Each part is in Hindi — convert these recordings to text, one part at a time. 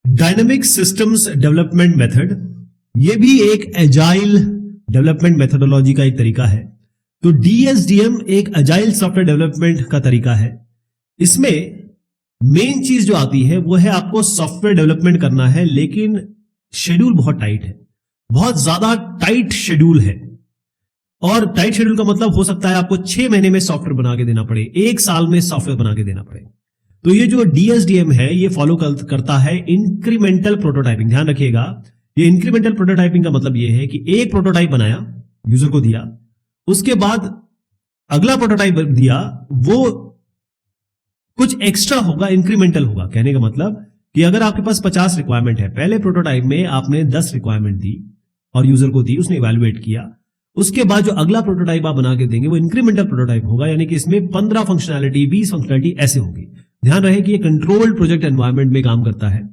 डायनेमिक सिस्टम्स डेवलपमेंट मेथड, ये भी एक एजाइल डेवलपमेंट मेथोडोलॉजी का एक तरीका है। तो डीएसडीएम एक एजाइल सॉफ्टवेयर डेवलपमेंट का तरीका है। इसमें मेन चीज जो आती है वो है आपको सॉफ्टवेयर डेवलपमेंट करना है, लेकिन शेड्यूल बहुत टाइट है, बहुत ज्यादा टाइट शेड्यूल है। और टाइट शेड्यूल का मतलब हो सकता है आपको 6 महीने में सॉफ्टवेयर बना के देना पड़े, 1 साल में सॉफ्टवेयर बना के देना पड़े। तो ये जो डीएसडीएम है ये फॉलो करता है इंक्रीमेंटल प्रोटोटाइपिंग। ध्यान रखिएगा, ये इंक्रीमेंटल प्रोटोटाइपिंग का मतलब ये है कि एक प्रोटोटाइप बनाया, यूजर को दिया, उसके बाद अगला प्रोटोटाइप दिया, वो कुछ एक्स्ट्रा होगा, इंक्रीमेंटल होगा। कहने का मतलब कि अगर आपके पास 50 रिक्वायरमेंट है, पहले प्रोटोटाइप में आपने 10 रिक्वायरमेंट दी और यूजर को दी, उसने इवैल्यूएट किया, उसके बाद जो अगला प्रोटोटाइप आप बना के देंगे वो इंक्रीमेंटल प्रोटोटाइप होगा, यानी कि इसमें 15 फंक्शनैलिटी 20 फंक्शनैलिटी ऐसे होगी। ध्यान रहे कि ये कंट्रोल्ड प्रोजेक्ट एनवायरनमेंट में काम करता है,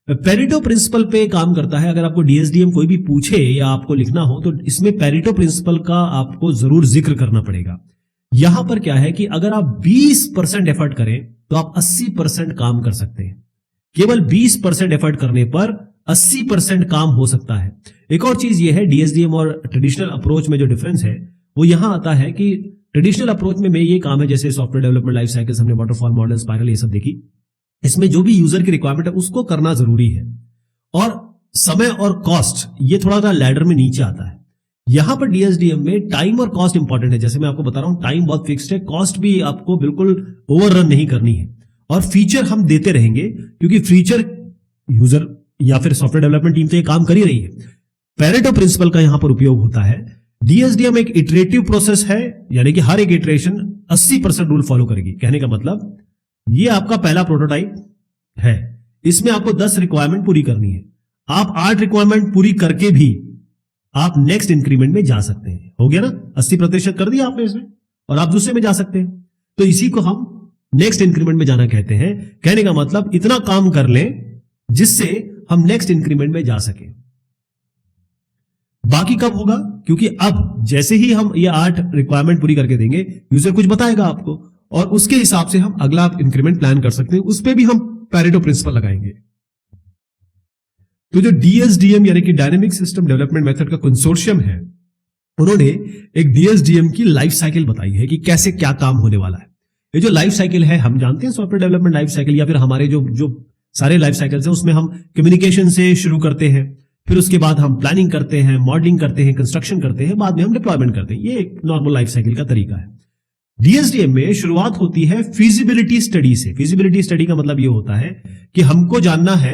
पेरेटो प्रिंसिपल पे काम करता है। अगर आपको डीएसडीएम कोई भी पूछे या आपको लिखना हो तो इसमें पेरेटो प्रिंसिपल का आपको जरूर जिक्र करना पड़ेगा। यहां पर क्या है कि अगर आप 20% एफर्ट करें तो आप 80% काम कर सकते हैं। केवल 20% एफर्ट करने पर 80% काम हो सकता है। एक और चीज ये है, डीएसडीएम और ट्रेडिशनल अप्रोच में जो डिफरेंस है वो यहां आता है कि ट्रेडिशनल अप्रोच में ये काम है, जैसे सॉफ्टवेयर डेवलपमेंट लाइफ साइकिल, हमने वाटरफॉल मॉडल, स्पाइरल, ये सब देखी। इसमें जो भी यूजर की रिक्वायरमेंट है उसको करना जरूरी है, और समय और कॉस्ट ये थोड़ा सा लैडर में नीचे आता है। यहां पर डीएसडीएम में टाइम और कॉस्ट इंपॉर्टेंट है। जैसे मैं आपको बता रहा हूं, टाइम बहुत फिक्स्ड है, कॉस्ट भी आपको बिल्कुल ओवररन नहीं करनी है, और फीचर हम देते रहेंगे, क्योंकि फीचर यूजर या फिर सॉफ्टवेयर डेवलपमेंट टीम तो ये काम कर ही रही है। पेरेटो प्रिंसिपल का यहां पर उपयोग होता है। डीएसडीएम एक इटरेटिव प्रोसेस है, यानी कि हर एक इटरेशन 80% रूल फॉलो करेगी। कहने का मतलब ये आपका पहला प्रोटोटाइप है, इसमें आपको 10 रिक्वायरमेंट पूरी करनी है। आप 8 रिक्वायरमेंट पूरी करके भी आप नेक्स्ट इंक्रीमेंट में जा सकते हैं। हो गया ना, 80% कर दिया आपने इसमें, और आप दूसरे में जा सकते हैं। तो इसी को हम नेक्स्ट इंक्रीमेंट में जाना कहते हैं। कहने का मतलब इतना काम कर लें जिससे हम नेक्स्ट इंक्रीमेंट में जा सके। बाकी कब होगा, क्योंकि अब जैसे ही हम ये 8 रिक्वायरमेंट पूरी करके देंगे, यूजर कुछ बताएगा आपको, और उसके हिसाब से हम अगला इंक्रीमेंट प्लान कर सकते हैं। उस पर भी हम पेरेटो प्रिंसिपल लगाएंगे। तो जो डीएसडीएम यानी कि डायनेमिक सिस्टम डेवलपमेंट मेथड का कंसोर्शियम है, उन्होंने एक डीएसडीएम की लाइफ साइकिल बताई है कि कैसे क्या काम होने वाला है। ये जो लाइफ साइकिल है, हम जानते हैं सॉफ्टवेयर डेवलपमेंट लाइफ साइकिल, या फिर हमारे जो सारे लाइफ साइकिल्स हैं उसमें हम कम्युनिकेशन से शुरू करते हैं, फिर उसके बाद हम प्लानिंग करते हैं, मॉडलिंग करते हैं, कंस्ट्रक्शन करते हैं, बाद में हम डिप्लॉयमेंट करते हैं। ये एक नॉर्मल लाइफ साइकिल का तरीका है। डीएसडीएम में शुरुआत होती है फिजिबिलिटी स्टडी से। फिजिबिलिटी स्टडी का मतलब ये होता है कि हमको जानना है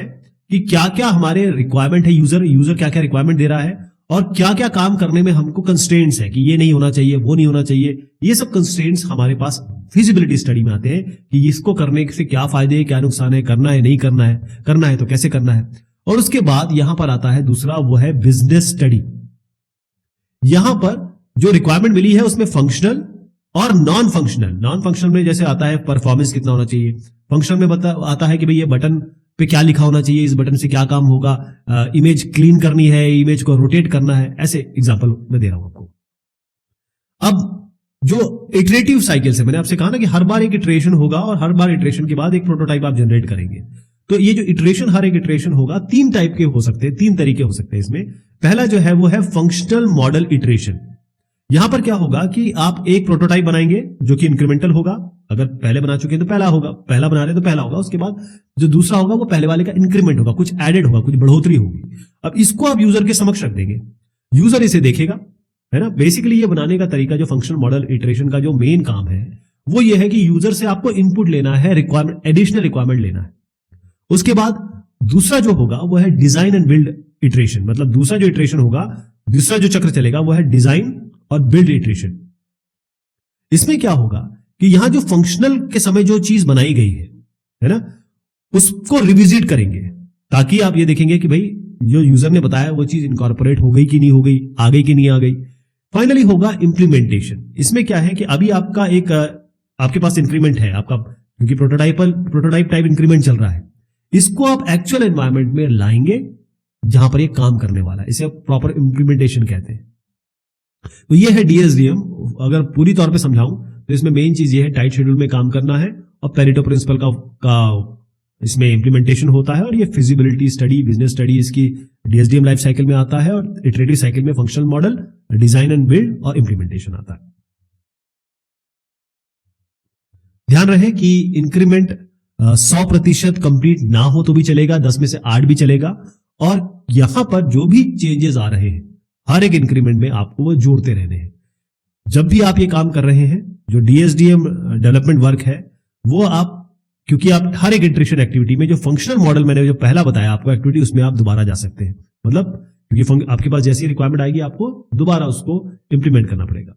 कि क्या क्या हमारे रिक्वायरमेंट है, यूजर क्या क्या रिक्वायरमेंट दे रहा है, और क्या क्या काम करने में हमको कंस्ट्रेंट्स है कि ये नहीं होना चाहिए, वो नहीं होना चाहिए। ये सब कंस्ट्रेंट्स हमारे पास फिजिबिलिटी स्टडी में आते हैं कि इसको करने से क्या फायदे है, क्या नुकसान है, करना है नहीं करना है तो कैसे करना है। और उसके बाद यहां पर आता है दूसरा, वो है बिजनेस स्टडी। यहां पर जो रिक्वायरमेंट मिली है उसमें फंक्शनल और नॉन फंक्शनल में जैसे आता है परफॉर्मेंस कितना होना चाहिए, फंक्शनल में आता है कि भाई ये बटन पे क्या लिखा होना चाहिए, इस बटन से क्या काम होगा, इमेज क्लीन करनी है, इमेज को रोटेट करना है। ऐसे एग्जांपल मैं दे रहा हूं आपको। अब जो इटरेटिव साइकिल से मैंने आपसे कहा ना कि हर बार एक इटरेशन होगा, और हर बार इटरेशन के बाद एक प्रोटोटाइप आप जनरेट करेंगे। तो ये जो इटरेशन, हर एक इटरेशन होगा, 3 टाइप के हो सकते हैं, 3 तरीके हो सकते हैं इसमें। पहला जो है वो है फंक्शनल मॉडल इटरेशन। यहां पर क्या होगा कि आप एक प्रोटोटाइप बनाएंगे जो कि इंक्रीमेंटल होगा। अगर पहले बना चुके हैं तो पहला होगा, पहला बना रहे तो पहला होगा। उसके बाद जो दूसरा होगा वो पहले वाले का इंक्रीमेंट होगा, कुछ एडेड होगा, कुछ बढ़ोतरी होगी। अब इसको आप यूजर के समक्ष रख देंगे, यूजर इसे देखेगा, है ना। बेसिकली ये बनाने का तरीका, जो फंक्शनल मॉडल इटरेशन का जो मेन काम है वो ये है कि यूजर से आपको इनपुट लेना है, रिक्वायरमेंट, एडिशनल रिक्वायरमेंट लेना है। उसके बाद दूसरा जो होगा वो है डिजाइन एंड बिल्ड इटरेशन। मतलब दूसरा जो इटरेशन होगा, दूसरा जो चक्र चलेगा वो है डिजाइन और बिल्ड इटरेशन। इसमें क्या होगा कि यहां जो फंक्शनल के समय जो चीज बनाई गई है ना, उसको रिविजिट करेंगे, ताकि आप ये देखेंगे कि भाई जो यूजर ने बताया वो चीज इनकॉर्पोरेट हो गई कि नहीं हो गई, आ गई कि नहीं आ गई। फाइनली होगा इंप्लीमेंटेशन। इसमें क्या है कि अभी आपका एक आपके पास इंक्रीमेंट है आपका, क्योंकि प्रोटोटाइप टाइप इंक्रीमेंट चल रहा है, इसको आप एक्चुअल एनवायरमेंट में लाएंगे जहां पर ये काम करने वाला है। इसे प्रॉपर इंप्लीमेंटेशन कहते हैं। तो ये है डीएसडीएम। अगर पूरी तौर पे समझाऊं तो इसमें मेन चीज ये है, टाइट शेड्यूल में काम करना है और पेरेटो प्रिंसिपल का इसमें इम्प्लीमेंटेशन होता है और ये फिजिबिलिटी स्टडी, बिजनेस स्टडी इसकी डीएसडीएम लाइफ साइकिल में आता है और इटरेटिव साइकिल में functional model, design and build और इम्प्लीमेंटेशन आता है। ध्यान रहे कि इंक्रीमेंट 100% कंप्लीट ना हो तो भी चलेगा, 10 में से 8 भी चलेगा, और यहां पर जो भी चेंजेस आ रहे हैं हर एक इंक्रीमेंट में आपको वो जोड़ते रहने हैं। जब भी आप ये काम कर रहे हैं, जो डीएसडीएम डेवलपमेंट वर्क है, वो आप, क्योंकि आप हर एक इंटरेक्शन एक्टिविटी में जो फंक्शनल मॉडल मैंने जो पहला बताया आपको एक्टिविटी, उसमें आप दोबारा जा सकते हैं। मतलब क्योंकि आपके पास जैसी रिक्वायरमेंट आएगी आपको दोबारा उसको इंप्लीमेंट करना पड़ेगा।